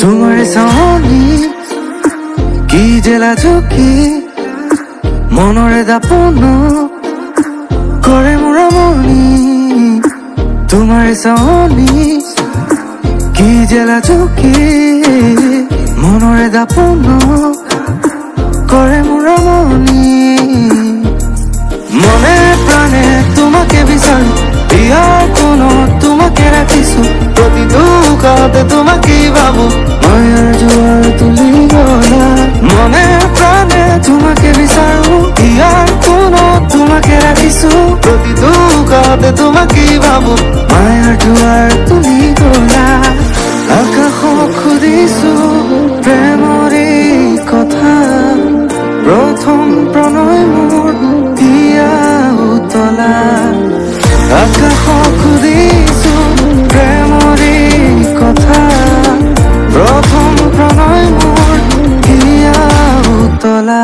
তোমার চাহনি কি জেলা ঝুঁকি মনরে দাপন করে মোরা মনি তোমার চাহনি কি জেলা ঝুঁকি মনরে দাপন করে মোরা মনি মনে প্রাণে তোমাকে বিচার ইয়ার কোনো তোমাকে রাখিছো প্রতি দুঃখতে তোমাকেই ভাবো মায়ার জোয়ার তুলি গলা মনে প্রাণে তোমাকে বিচারো ইয়ার কোনো তোমাকে রাখিছো প্রতি দুঃখতে তোমাকেই ভাবো মায়ার জোয়ার তুলি গলা আকাশক খুদিছো প্ৰেমৰে কথা প্ৰথম প্ৰণয় মোৰ দিয়া উতলা আকাশক খুদিছো প্ৰেমৰে কথা প্ৰথম প্ৰণয় মোৰ দিয়া উতলা